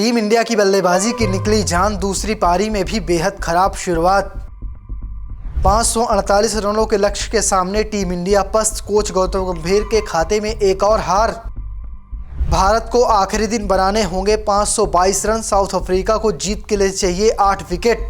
Team India की बल्लेबाजी की निकली जान, दूसरी पारी में भी बेहद खराब शुरुआत। 548 रनों के लक्ष्य के सामने टीम इंडिया पस्त। कोच गौतम गंभीर के खाते में एक और हार। भारत को आखिरी दिन बनाने होंगे 522 रन। साउथ अफ्रीका को जीत के लिए चाहिए 8 विकेट।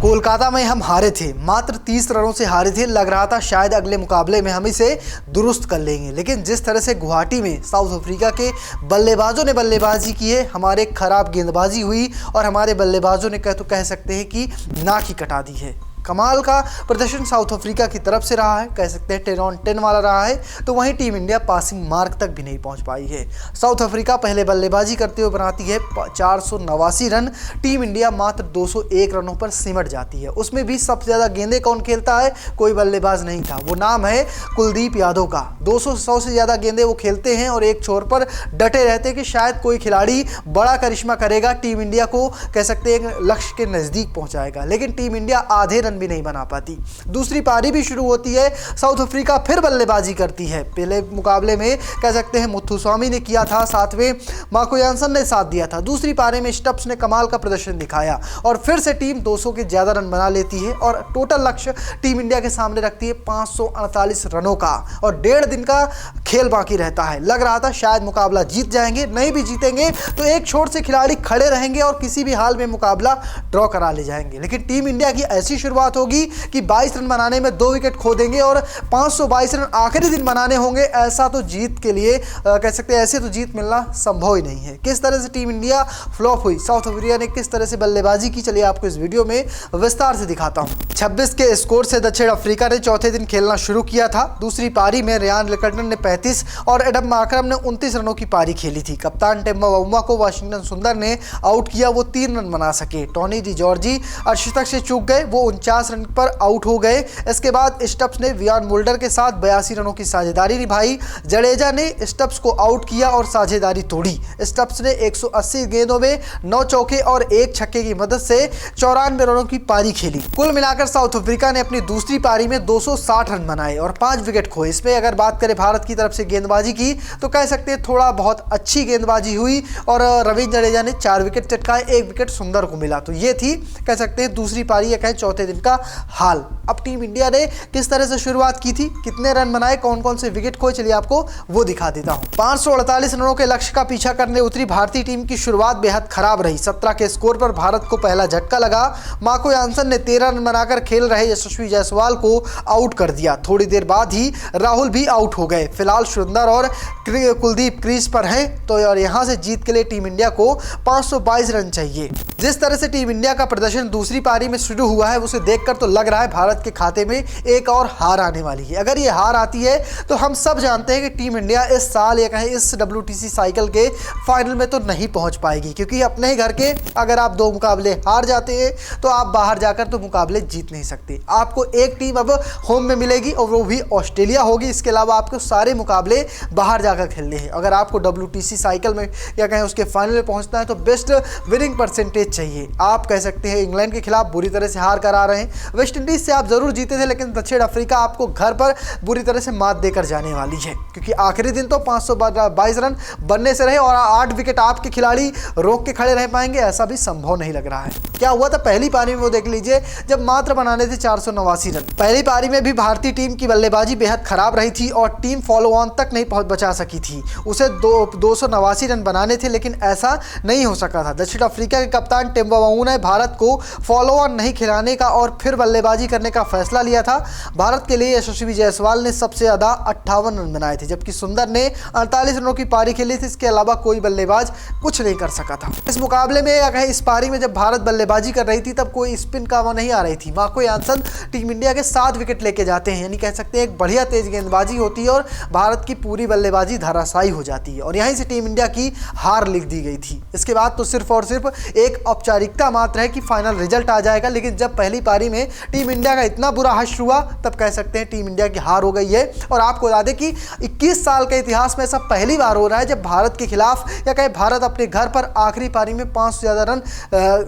कोलकाता में हम हारे थे, मात्र 30 रनों से हारे थे। लग रहा था शायद अगले मुकाबले में हम इसे दुरुस्त कर लेंगे, लेकिन जिस तरह से गुवाहाटी में साउथ अफ्रीका के बल्लेबाजों ने बल्लेबाजी की है, हमारे खराब गेंदबाजी हुई और हमारे बल्लेबाजों ने कह सकते हैं कि नाक ही कटा दी है। कमाल का प्रदर्शन साउथ अफ्रीका की तरफ से रहा है, कह सकते हैं 10 on 10 वाला रहा है। तो वहीं टीम इंडिया पासिंग मार्क तक भी नहीं पहुंच पाई है। साउथ अफ्रीका पहले बल्लेबाजी करते हुए बनाती है 489 रन। टीम इंडिया मात्र 201 रनों पर सिमट जाती है। उसमें भी सबसे ज़्यादा गेंदें कौन खेलता है? कोई बल्लेबाज नहीं था, वो नाम है कुलदीप यादव का। 200 से ज़्यादा गेंदें वो खेलते हैं और एक छोर पर डटे रहते हैं कि शायद कोई खिलाड़ी बड़ा करिश्मा करेगा, टीम इंडिया को कह सकते हैं लक्ष्य के नज़दीक पहुँचाएगा। लेकिन टीम इंडिया आधे भी नहीं बना पाती। दूसरी पारी भी शुरू होती है, साउथ अफ्रीका फिर बल्लेबाजी करती है। पहले मुकाबले में कह सकते हैं मुथुस्वामी ने किया था, साथ में मार्को यानसन ने साथ दिया था। दूसरी पारी में स्टप्स ने कमाल का प्रदर्शन दिखाया और फिर से टीम 200 के ज्यादा रन बना लेती है और टोटल लक्ष्य टीम इंडिया के सामने रखती है 548 रनों का और 1.5 दिन का खेल बाकी रहता है। लग रहा था शायद मुकाबला जीत जाएंगे, नहीं भी जीतेंगे तो एक छोर से खिलाड़ी खड़े रहेंगे और किसी भी हाल में मुकाबला ड्रॉ करा ले जाएंगे। लेकिन टीम इंडिया की ऐसी शुरुआत होगी कि 22 रन बनाने में 2 विकेट खो देंगे और 522 रन आखिरी दिन बनाने होंगे। ऐसा तो जीत के लिए कह सकते हैं, ऐसे तो जीत मिलना संभव ही नहीं है। किस तरह से टीम इंडिया फ्लॉप हुई, साउथ अफ्रीका ने किस तरह से बल्लेबाजी की, चलिए आपको इस वीडियो में विस्तार से दिखाता हूं। 26 के स्कोर से दक्षिण अफ्रीका ने चौथे दिन खेलना शुरू किया था। दूसरी पारी में रियान लिकल्टन ने 35 और एडम मार्करम ने 29 रनों की पारी खेली थी। कप्तान टेम्बा बाउमा को वाशिंगटन सुंदर ने आउट किया, वो 3 रन बना सके। टॉनी डी जॉर्जी अर्धशतक से चूक गए, वो 49 रन पर आउट हो गए। इसके बाद स्टप्स ने वियान मुल्डर के साथ 82 रनों की साझेदारी निभाई। जडेजा ने स्टप्स को आउट किया और साझेदारी तोड़ी। स्टप्स ने 180 गेंदों में 9 चौके और 1 छक्के की मदद से 94 रनों की पारी खेली। कुल मिलाकर साउथ अफ्रीका ने अपनी दूसरी पारी में 260 रन बनाए और 5 विकेट खोए। इसमें अगर बात करें भारत की तरफ से गेंदबाजी की तो कह सकते हैं थोड़ा बहुत अच्छी गेंदबाजी हुई और रविंद्र जडेजा ने 4 विकेट चटकाए, 1 विकेट सुंदर को मिला। तो ये थी कह सकते हैं दूसरी पारी या कहें चौथे दिन का हाल। अब टीम इंडिया ने किस तरह से शुरुआत की थी, कितने रन बनाए, कौन कौन से विकेट खोए, चलिए आपको वो दिखा देता हूं। 548 रनों के लक्ष्य का पीछा करने उतरी भारतीय टीम की शुरुआत बेहद खराब रही। 17 के स्कोर पर भारत को पहला झटका लगा। मार्को यानसन ने 13 रन बनाकर खेल रहे यशस्वी जायसवाल को आउट कर दिया। थोड़ी देर बाद ही राहुल भी आउट हो गए। फिलहाल सुंदर और कुलदीप क्रीज पर हैं तो और यहां से जीत के लिए टीम इंडिया को 522 रन चाहिए। जिस तरह से टीम इंडिया का प्रदर्शन दूसरी पारी में शुरू हुआ है उसे देखकर तो लग रहा है भारत के खाते में एक और हार आने वाली है। अगर ये हार आती है तो हम सब जानते हैं कि टीम इंडिया इस साल या कहें इस WTC साइकिल के फाइनल में तो नहीं पहुंच पाएगी, क्योंकि अपने ही घर के अगर आप 2 मुकाबले हार जाते हैं तो आप बाहर जाकर तो मुकाबले जीत नहीं सकते। आपको एक टीम अब होम में मिलेगी और वो भी ऑस्ट्रेलिया होगी। इसके अलावा आपको सारे मुकाबले बाहर जाकर खेलने हैं। अगर आपको WTC साइकिल में या कहें उसके फाइनल में पहुंचना है तो बेस्ट विनिंग परसेंटेज चाहिए। आप कह सकते हैं इंग्लैंड के खिलाफ बुरी तरह से हार कर आ रहे हैं। वेस्ट इंडीज से आप जरूर जीते थे, लेकिन दक्षिण अफ्रीका आपको घर पर बुरी तरह से मात देकर जाने वाली है, क्योंकि आखिरी दिन तो 522 रन बनने से रहे और 8 विकेट आपके खिलाड़ी रोक के खड़े रह पाएंगे, ऐसा भी संभव नहीं लग रहा है। क्या हुआ था पहली पारी में वो देख लीजिए, जब मात्र बनाने थे 489 रन। पहली पारी में भी भारतीय टीम की बल्लेबाजी बेहद खराब रही थी और टीम फॉलो ऑन तक नहीं बचा सकी थी। उसे 289 रन बनाने थे, लेकिन ऐसा नहीं हो सका था। दक्षिण अफ्रीका के कप्तान टेम्बा बाउमा ने भारत को फॉलो ऑन नहीं खिलाने का और फिर बल्लेबाजी करने का फैसला लिया था। भारत के लिए यशस्वी जायसवाल ने सबसे ज्यादा 58 रन बनाए थे, जबकि सुंदर ने 48 रनों की पारी खेली थी। इसके अलावा कोई बल्लेबाज कुछ नहीं कर सका था। इस मुकाबले में या कहें इस पारी में जब भारत बल्लेबाजी कर रही थी तब कोई स्पिन का वो नहीं आ रही थी। मार्को यानसन टीम इंडिया के 7 विकेट लेके जाते हैं, यानी कह सकते हैं एक बढ़िया तेज गेंदबाजी होती है और भारत की पूरी बल्लेबाजी धराशायी हो जाती है और यहीं से टीम इंडिया की हार लिख दी गई थी। इसके बाद तो सिर्फ और सिर्फ एक औपचारिकता मात्र है कि फाइनल रिजल्ट आ जाएगा, लेकिन जब पहली पारी में टीम इंडिया का इतना बुरा हश्र हुआ तब कह सकते हैं टीम इंडिया की हार हो गई है। और आपको बता दें कि 21 साल के इतिहास में ऐसा पहली बार हो रहा है जब भारत के खिलाफ या कहे भारत अपने घर पर आखिरी पारी में 500 से ज़्यादा रन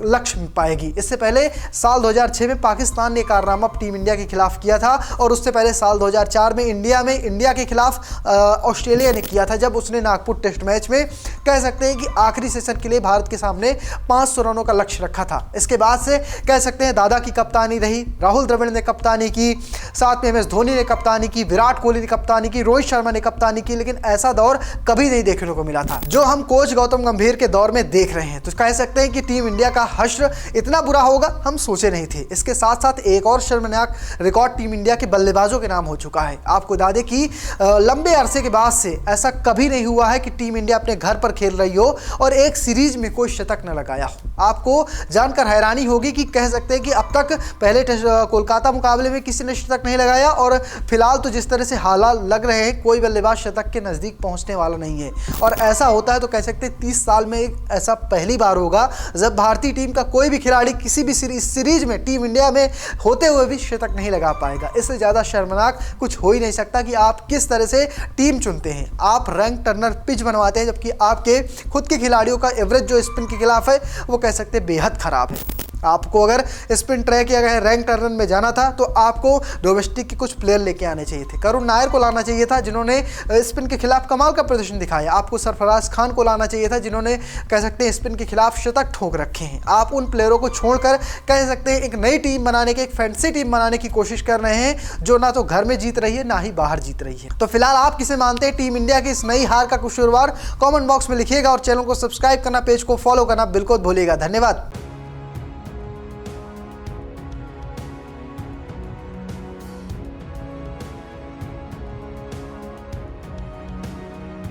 लक्ष्य पाएगी। इससे पहले साल 2006 में पाकिस्तान ने कारनामा टीम इंडिया के खिलाफ किया था और उससे पहले साल 2004 में इंडिया के खिलाफ ऑस्ट्रेलिया ने किया था, जब उसने नागपुर टेस्ट मैच में कह सकते हैं कि आखिरी सेशन के लिए भारत के सामने 500 रनों का लक्ष्य रखा था। इसके बाद से कह सकते हैं दादा की कप्तानी रही, राहुल द्रविड़ ने कप्तानी की, साथ में MS धोनी ने कप्तानी की, विराट कोहली ने कप्तानी की, रोहित शर्मा ने कप्तानी की, लेकिन ऐसा दौर कभी नहीं देखने को मिला था जो हम कोच गौतम गंभीर के दौर में देख रहे हैं। तो कह सकते हैं कि टीम इंडिया का हश्र इतना बुरा होगा हम सोचे नहीं थे। इसके साथ साथ एक और शर्मनाक रिकॉर्ड टीम इंडिया के बल्लेबाजों के नाम हो चुका है। आपको बता दें कि लंबे अरसे के बाद से ऐसा कभी नहीं हुआ है कि टीम इंडिया अपने घर पर खेल रही हो और एक सीरीज में कोई शतक न लगाया हो। आपको जानकर हैरानी होगी कि कह सकते हैं कि अब तक पहले कोलकाता मुकाबले में किसी ने शतक नहीं लगाया और फिलहाल तो जिस तरह से हालात लग रहे हैं कोई बल्लेबाज शतक के नज़दीक पहुंचने वाला नहीं है। और ऐसा होता है तो कह सकते हैं 30 साल में ऐसा पहली बार होगा जब भारतीय टीम का कोई भी खिलाड़ी किसी भी सीरीज में टीम इंडिया में होते हुए भी शतक नहीं लगा पाएगा। इससे ज़्यादा शर्मनाक कुछ हो ही नहीं सकता कि आप किस तरह से टीम चुनते हैं। आप रैंक टर्नर पिच बनवाते हैं जबकि आपके खुद के खिलाड़ियों का एवरेज जो स्पिन के खिलाफ है वो कह सकते हैं बेहद खराब है। आपको अगर स्पिन ट्रैक या अगर रैंक टर्नर में जाना था तो आपको डोमेस्टिक के कुछ प्लेयर लेके आने चाहिए थे। करुण नायर को लाना चाहिए था जिन्होंने स्पिन के खिलाफ कमाल का प्रदर्शन दिखाया। आपको सरफराज खान को लाना चाहिए था जिन्होंने कह सकते हैं स्पिन के खिलाफ शतक ठोक रखे हैं। आप उन प्लेयरों को छोड़कर कह सकते हैं एक नई टीम बनाने के, एक फैंसी टीम बनाने की कोशिश कर रहे हैं जो ना तो घर में जीत रही है ना ही बाहर जीत रही है। तो फिलहाल आप किसे मानते हैं टीम इंडिया की इस नई हार का कसूरवार? कॉमेंट बॉक्स में लिखिएगा और चैनल को सब्सक्राइब करना, पेज को फॉलो करना बिल्कुल भूलिएगा। धन्यवाद।